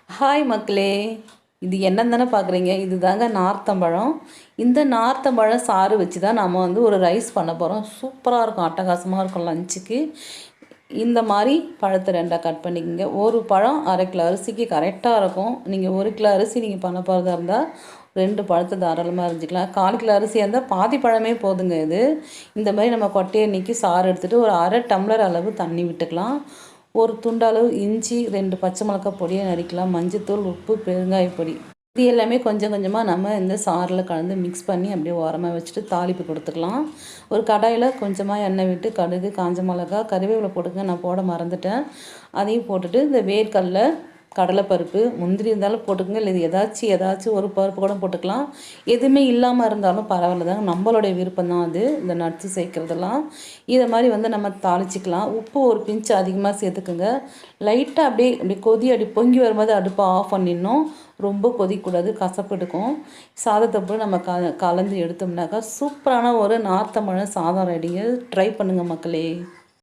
Hi மக்களே, இது என்னன்னு தானே பார்க்குறீங்க. இது தாங்க நார்த்தம்பழம். இந்த நார்த்தம்பழம் சாறு வச்சு தான் நம்ம ஒரு ரைஸ் பண்ண போகிறோம். சூப்பராக இருக்கும், அட்டகாசமாக இருக்கும் லஞ்சுக்கு. இந்த மாதிரி பழத்தை ரெண்டாக கட் பண்ணிக்கோங்க. ஒரு பழம் 1/2 கிலோ அரிசிக்கு கரெக்டாக இருக்கும். நீங்கள் 1 கிலோ அரிசி நீங்கள் பண்ண போகிறதா இருந்தால் 2 பழத்தை தாராளமாக அரிஞ்சிக்கலாம். 1/4 கிலோ அரிசியாக இருந்தால் பாதி பழமே போதுங்க. இது இந்த மாதிரி நம்ம கொட்டையை நீக்கி சாறு எடுத்துகிட்டு ஒரு 1/2 டம்ளர் அளவு தண்ணி விட்டுக்கலாம். ஒரு துண்டளவு இஞ்சி, 2 பச்சை மிளகாய் பொடியை நறுக்கலாம். மஞ்சத்தூள், உப்பு, பெருங்காய பொடி, இது எல்லாமே கொஞ்சம் கொஞ்சமாக நம்ம இந்த சாறில் கலந்து மிக்ஸ் பண்ணி அப்படியே ஓரமாக வச்சுட்டு தாளிப்பு கொடுத்துக்கலாம். ஒரு கடாயில் கொஞ்சமாக எண்ணெய் விட்டு கடுகு, காஞ்ச மிளகா, கறிவேப்பிலை போட்டுங்க. நான் போட மறந்துட்டேன். அதையும் போட்டுட்டு இந்த வேர்க்கடலை, கடலைப்பருப்பு, முந்திரி இருந்தாலும் போட்டுக்கோங்க. இல்லை ஏதாச்சும் ஒரு பருப்பு கூட போட்டுக்கலாம். எதுவுமே இல்லாமல் இருந்தாலும் பரவாயில்ல தாங்க, நம்மளுடைய விருப்பம் தான் அது. இந்த நட்ஸு சேர்க்குறதெல்லாம் இதை மாதிரி நம்ம தாளிச்சிக்கலாம். உப்பு ஒரு பிஞ்சு அதிகமாக சேர்த்துக்குங்க. லைட்டாக அப்படியே கொதி பொங்கி வரும்போது அடுப்பை ஆஃப் பண்ணிடணும். ரொம்ப கொதிக்கக்கூடாது, கசப்பு எடுக்கும். சாதத்தை போட்டு நம்ம கலந்து எடுத்தோம்னாக்கா சூப்பரான ஒரு நார்த்தம்பழம் சாதம் ரெடிங்க. ட்ரை பண்ணுங்கள் மக்களே.